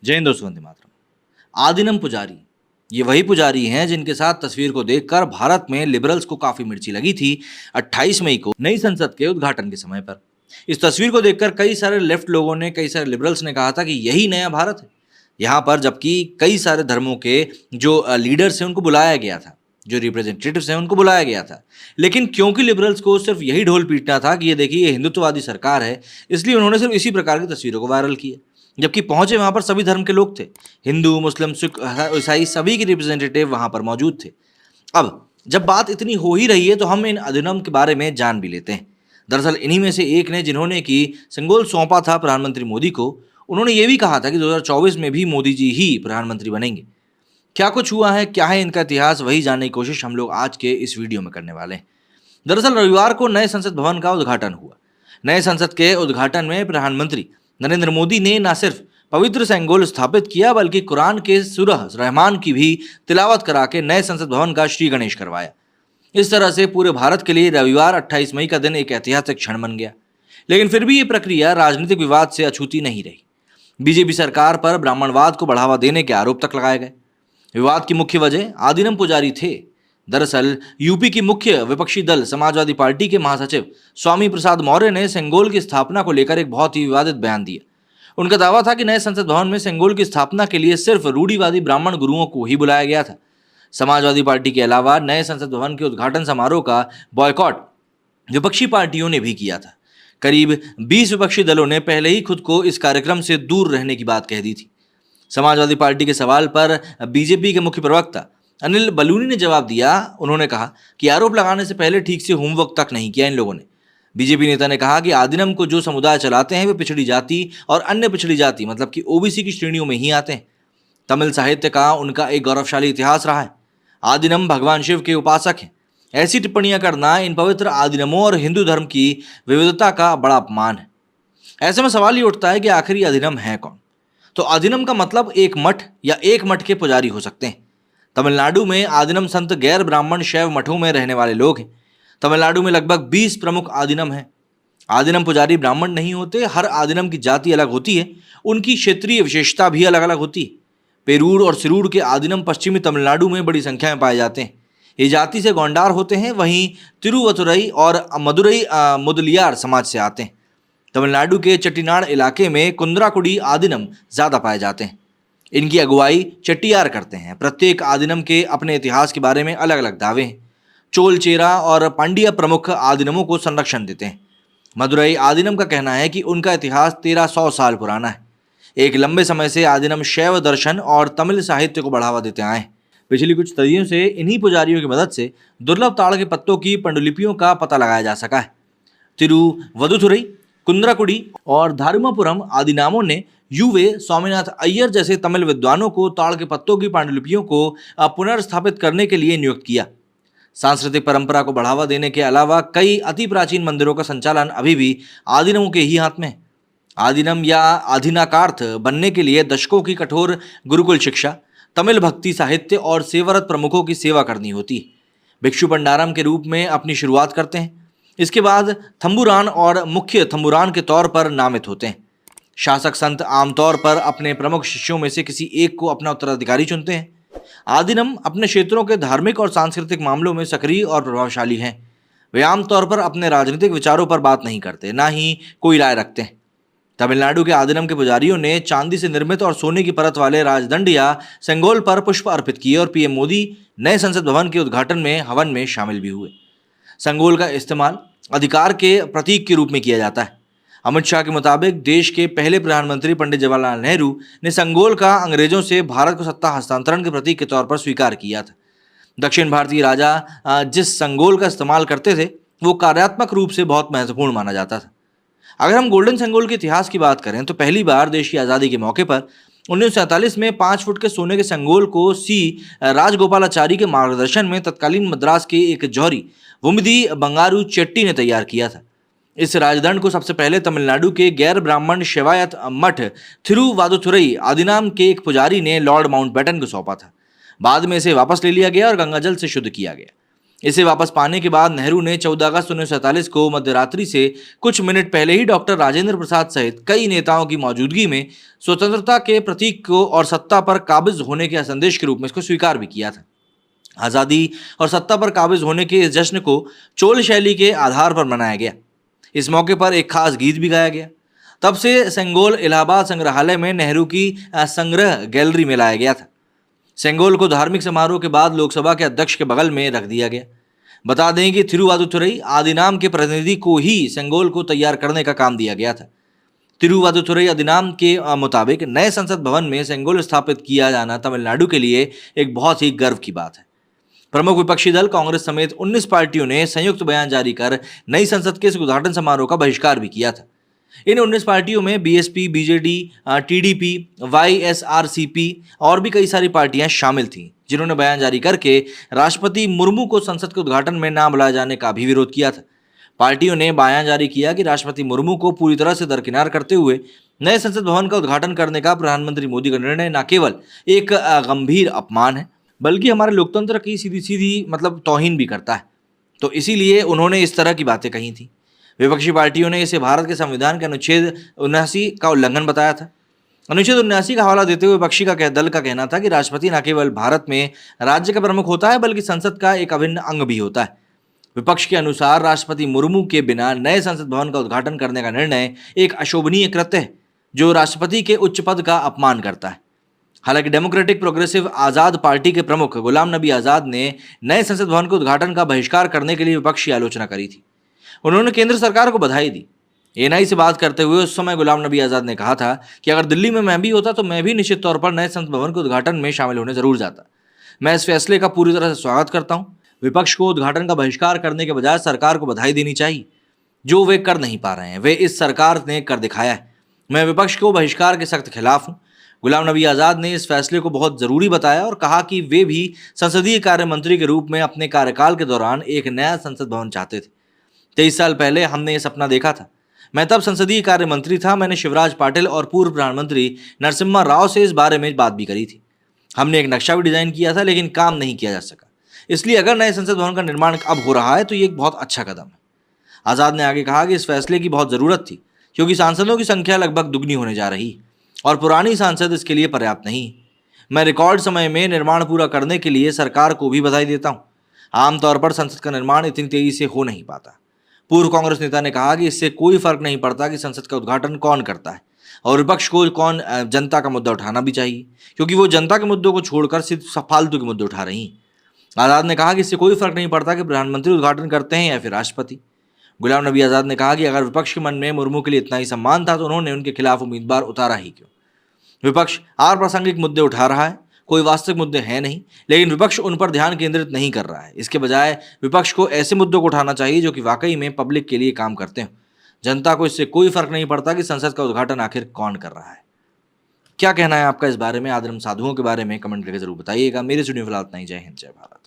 जय हिंद दोस्तों, वंदे मातरम। आदिनम पुजारी, ये वही पुजारी हैं जिनके साथ तस्वीर को देखकर भारत में लिबरल्स को काफी मिर्ची लगी थी 28 मई को नई संसद के उद्घाटन के समय पर। इस तस्वीर को देखकर कई सारे लेफ्ट लोगों ने, कई सारे लिबरल्स ने कहा था कि यही नया भारत है यहाँ पर, जबकि कई सारे धर्मों के जो लीडर्स हैं उनको बुलाया गया था, जो रिप्रेजेंटेटिव्स हैं उनको बुलाया गया था। लेकिन क्योंकि लिबरल्स को सिर्फ यही ढोल पीटना था कि ये देखिए ये हिंदुत्ववादी सरकार है, इसलिए उन्होंने सिर्फ इसी प्रकार की तस्वीरों को वायरल किया। जबकि पहुंचे वहां पर सभी धर्म के लोग थे, हिंदू, मुस्लिम, सिख, ईसाई, सभी के रिप्रेजेंटेटिव वहां पर मौजूद थे। अब जब बात इतनी हो ही रही है तो हम इन अधिनियम के बारे में जान भी लेते हैं। दरअसल इन्हीं में से एक ने, जिन्होंने कि संगोल सौंपा था प्रधानमंत्री मोदी को, उन्होंने ये भी कहा था कि 2024 में भी मोदी जी ही प्रधानमंत्री बनेंगे। क्या कुछ हुआ है, क्या है इनका इतिहास, वही जानने की कोशिश हम लोग आज के इस वीडियो में करने वाले हैं। दरअसल रविवार को नए संसद भवन का उद्घाटन हुआ। नए संसद के उद्घाटन में प्रधानमंत्री नरेंद्र मोदी ने न सिर्फ पवित्र सेंगोल स्थापित किया, बल्कि कुरान के सूरह रहमान की भी तिलावत करा के नए संसद भवन का श्री गणेश करवाया। इस तरह से पूरे भारत के लिए रविवार 28 मई का दिन एक ऐतिहासिक क्षण बन गया। लेकिन फिर भी ये प्रक्रिया राजनीतिक विवाद से अछूती नहीं रही। बीजेपी सरकार पर ब्राह्मणवाद को बढ़ावा देने के आरोप तक लगाए गए। विवाद की मुख्य वजह आदिनम पुजारी थे। दरअसल यूपी की मुख्य विपक्षी दल समाजवादी पार्टी के महासचिव स्वामी प्रसाद मौर्य ने सेंगोल की स्थापना को लेकर एक बहुत ही विवादित बयान दिया। उनका दावा था कि नए संसद भवन में सेंगोल की स्थापना के लिए सिर्फ रूढ़िवादी ब्राह्मण गुरुओं को ही बुलाया गया था। समाजवादी पार्टी के अलावा नए संसद भवन के उद्घाटन समारोह का बॉयकॉट विपक्षी पार्टियों ने भी किया था। करीब 20 विपक्षी दलों ने पहले ही खुद को इस कार्यक्रम से दूर रहने की बात कह दी थी। समाजवादी पार्टी के सवाल पर बीजेपी के मुख्य प्रवक्ता अनिल बलूनी ने जवाब दिया। उन्होंने कहा कि आरोप लगाने से पहले ठीक से होमवर्क तक नहीं किया इन लोगों ने। बीजेपी नेता ने कहा कि आदिनम को जो समुदाय चलाते हैं वे पिछड़ी जाति और अन्य पिछड़ी जाति मतलब कि ओबीसी की श्रेणियों में ही आते हैं। तमिल साहित्य का उनका एक गौरवशाली इतिहास रहा है। आदिनम भगवान शिव के उपासक हैं। ऐसी टिप्पणियां करना इन पवित्र आदिनमों और हिंदू धर्म की विविधता का बड़ा अपमान है। ऐसे में सवाल ये उठता है कि आखिर ये आदिनम है कौन? तो आदिनम का मतलब एक मठ या एक मठ के पुजारी हो सकते हैं। तमिलनाडु में आदिनम संत गैर ब्राह्मण शैव मठों में रहने वाले लोग हैं। तमिलनाडु में लगभग 20 प्रमुख आदिनम हैं। आदिनम पुजारी ब्राह्मण नहीं होते। हर आदिनम की जाति अलग होती है, उनकी क्षेत्रीय विशेषता भी अलग अलग होती है। पेरूर और सिरूर के आदिनम पश्चिमी तमिलनाडु में बड़ी संख्या में पाए जाते हैं। ये जाति से गोंडार होते हैं। वहीं तिरुवतुरई और मदुरई मुदलियार समाज से आते हैं। तमिलनाडु के चट्टीनाड़ इलाके में कुंद्राकुडी आदिनम ज़्यादा पाए जाते हैं। इनकी अगुवाई चट्टियार करते हैं। प्रत्येक आदिनम के अपने इतिहास के बारे में अलग अलग दावे हैं। चोल, चेरा और पांड्या प्रमुख आदिनमों को संरक्षण देते हैं। मदुरई आदिनम का कहना है कि उनका इतिहास 1300 साल पुराना है। एक लंबे समय से आदिनम शैव दर्शन और तमिल साहित्य को बढ़ावा देते आए हैं। पिछली कुछ सदियों से इन्हीं पुजारियों की मदद से दुर्लभ ताड़ के पत्तों की पांडुलिपियों का पता लगाया जा सका है। तिरुवदुथुरई, कुंद्राकुडी और धारुमापुरम आदि नामों ने यूवे, स्वामीनाथ अय्यर जैसे तमिल विद्वानों को ताड़ के पत्तों की पांडुलिपियों को पुनर्स्थापित करने के लिए नियुक्त किया। सांस्कृतिक परंपरा को बढ़ावा देने के अलावा कई अति प्राचीन मंदिरों का संचालन अभी भी आदिनमों के ही हाथ में है। आदिनम या आधिनाकार्थ बनने के लिए दशकों की कठोर गुरुकुल शिक्षा, तमिल भक्ति साहित्य और सेवारत प्रमुखों की सेवा करनी होती है। भिक्षु भंडारम के रूप में अपनी शुरुआत करते हैं। इसके बाद थंबुरान और मुख्य थंबुरान के तौर पर नामित होते हैं। शासक संत आमतौर पर अपने प्रमुख शिष्यों में से किसी एक को अपना उत्तराधिकारी चुनते हैं। आदिनम अपने क्षेत्रों के धार्मिक और सांस्कृतिक मामलों में सक्रिय और प्रभावशाली हैं। वे आमतौर पर अपने राजनीतिक विचारों पर बात नहीं करते, ना ही कोई राय रखते हैं। तमिलनाडु के आदिनम के पुजारियों ने चांदी से निर्मित और सोने की परत वाले राजदंड या सेंगोल पर पुष्प अर्पित किए और पीएम मोदी नए संसद भवन के उद्घाटन में हवन में शामिल भी हुए। सेंगोल का इस्तेमाल अधिकार के प्रतीक के रूप में किया जाता है। अमित शाह के मुताबिक देश के पहले प्रधानमंत्री पंडित जवाहरलाल नेहरू ने संगोल का अंग्रेजों से भारत को सत्ता हस्तांतरण के प्रतीक के तौर पर स्वीकार किया था। दक्षिण भारतीय राजा जिस संगोल का इस्तेमाल करते थे वो कार्यात्मक रूप से बहुत महत्वपूर्ण माना जाता था। अगर हम गोल्डन संगोल के इतिहास की बात करें तो पहली बार देश की आज़ादी के मौके पर 1947 में 5 फुट के सोने के संगोल को सी राजगोपालाचारी के मार्गदर्शन में तत्कालीन मद्रास के एक जौहरी वुमिदी बंगारू चेट्टी ने तैयार किया था। इस राजदंड को सबसे पहले तमिलनाडु के गैर ब्राह्मण शैवायत मठ थिरुवादुथुरई आदिनाम के एक पुजारी ने लॉर्ड माउंटबेटन को सौंपा था। बाद में इसे वापस ले लिया गया और गंगाजल से शुद्ध किया गया। इसे वापस पाने के बाद नेहरू ने 14 अगस्त 1947 को मध्यरात्रि से कुछ मिनट पहले ही डॉक्टर राजेंद्र प्रसाद सहित कई नेताओं की मौजूदगी में स्वतंत्रता के प्रतीक को और सत्ता पर काबिज होने के संदेश के रूप में इसको स्वीकार भी किया था। आज़ादी और सत्ता पर काबिज होने के इस जश्न को चोल शैली के आधार पर मनाया गया। इस मौके पर एक खास गीत भी गाया गया। तब से सेंगोल इलाहाबाद संग्रहालय में नेहरू की संग्रह गैलरी में लाया गया था। सेंगोल को धार्मिक समारोह के बाद लोकसभा के अध्यक्ष के बगल में रख दिया गया। बता दें कि थिरुवादुथुरई आदिनाम के प्रतिनिधि को ही सेंगोल को तैयार करने का काम दिया गया था। तिरुवादुथुरई अधिनियम के मुताबिक नए संसद भवन में सेंगोल स्थापित किया जाना तमिलनाडु के लिए एक बहुत ही गर्व की बात है। प्रमुख विपक्षी दल कांग्रेस समेत 19 पार्टियों ने संयुक्त बयान जारी कर नई संसद के इस उद्घाटन समारोह का बहिष्कार भी किया था। इन 19 पार्टियों में बीएसपी, बीजेडी, टीडीपी, वाईएसआरसीपी और भी कई सारी पार्टियां शामिल थीं, जिन्होंने बयान जारी करके राष्ट्रपति मुर्मू को संसद के उद्घाटन में ना बुलाए जाने का भी विरोध किया था। पार्टियों ने बयान जारी किया कि राष्ट्रपति मुर्मू को पूरी तरह से दरकिनार करते हुए नए संसद भवन का उद्घाटन करने का प्रधानमंत्री मोदी का निर्णय न केवल एक गंभीर अपमान है, बल्कि हमारे लोकतंत्र की सीधी सीधी तौहीन भी करता है। तो इसीलिए उन्होंने इस तरह की बातें कही थी। विपक्षी पार्टियों ने इसे भारत के संविधान के अनुच्छेद 79 का उल्लंघन बताया था। अनुच्छेद 79 का हवाला देते हुए विपक्षी दल का कहना था कि राष्ट्रपति न केवल भारत में राज्य का प्रमुख होता है, बल्कि संसद का एक अभिन्न अंग भी होता है। विपक्ष के अनुसार राष्ट्रपति मुर्मू के बिना नए संसद भवन का उद्घाटन करने का निर्णय एक अशोभनीय कृत्य है, जो राष्ट्रपति के उच्च पद का अपमान करता है। हालांकि डेमोक्रेटिक प्रोग्रेसिव आज़ाद पार्टी के प्रमुख गुलाम नबी आज़ाद ने नए संसद भवन के उद्घाटन का बहिष्कार करने के लिए विपक्ष की आलोचना करी थी। उन्होंने केंद्र सरकार को बधाई दी। एएनआई से बात करते हुए उस समय गुलाम नबी आज़ाद ने कहा था कि अगर दिल्ली में मैं भी होता तो मैं भी निश्चित तौर पर नए संसद भवन के उद्घाटन में शामिल होने जरूर जाता। मैं इस फैसले का पूरी तरह से स्वागत करता हूँ। विपक्ष को उद्घाटन का बहिष्कार करने के बजाय सरकार को बधाई देनी चाहिए, जो वे कर नहीं पा रहे हैं, वे इस सरकार ने कर दिखाया है। मैं विपक्ष को बहिष्कार के सख्त खिलाफ हूँ। गुलाम नबी आज़ाद ने इस फैसले को बहुत ज़रूरी बताया और कहा कि वे भी संसदीय कार्य मंत्री के रूप में अपने कार्यकाल के दौरान एक नया संसद भवन चाहते थे। 23 साल पहले हमने ये सपना देखा था। मैं तब संसदीय कार्य मंत्री था। मैंने शिवराज पाटिल और पूर्व प्रधानमंत्री नरसिम्हा राव से इस बारे में बात भी करी थी। हमने एक नक्शा भी डिजाइन किया था, लेकिन काम नहीं किया जा सका। इसलिए अगर नए संसद भवन का निर्माण अब हो रहा है तो ये एक बहुत अच्छा कदम है। आज़ाद ने आगे कहा कि इस फैसले की बहुत ज़रूरत थी, क्योंकि सांसदों की संख्या लगभग दुगनी होने जा रही और पुरानी सांसद इसके लिए पर्याप्त नहीं। मैं रिकॉर्ड समय में निर्माण पूरा करने के लिए सरकार को भी बधाई देता हूँ। आमतौर पर संसद का निर्माण इतनी तेजी से हो नहीं पाता। पूर्व कांग्रेस नेता ने कहा कि इससे कोई फर्क नहीं पड़ता कि संसद का उद्घाटन कौन करता है और विपक्ष को कौन जनता का मुद्दा उठाना भी चाहिए, क्योंकि वो जनता के मुद्दों को छोड़कर सिर्फ फालतू के मुद्दे उठा रही हैं। आज़ाद ने कहा कि इससे कोई फर्क नहीं पड़ता कि प्रधानमंत्री उद्घाटन करते हैं या फिर राष्ट्रपति। गुलाम नबी आज़ाद ने कहा कि अगर विपक्ष के मन में मुर्मू के लिए इतना ही सम्मान था तो उन्होंने उनके खिलाफ उम्मीदवार उतारा ही क्यों। विपक्ष अप्रासंगिक मुद्दे उठा रहा है, कोई वास्तविक मुद्दे हैं नहीं, लेकिन विपक्ष उन पर ध्यान केंद्रित नहीं कर रहा है। इसके बजाय विपक्ष को ऐसे मुद्दों को उठाना चाहिए जो कि वाकई में पब्लिक के लिए काम करते हैं। जनता को इससे कोई फर्क नहीं पड़ता कि संसद का उद्घाटन आखिर कौन कर रहा है। क्या कहना है आपका इस बारे में? आदिम साधुओं के बारे में कमेंट करके जरूर बताइएगा। मेरे स्टूडियो फिलहाल इतना ही। जय हिंद, जय भारत।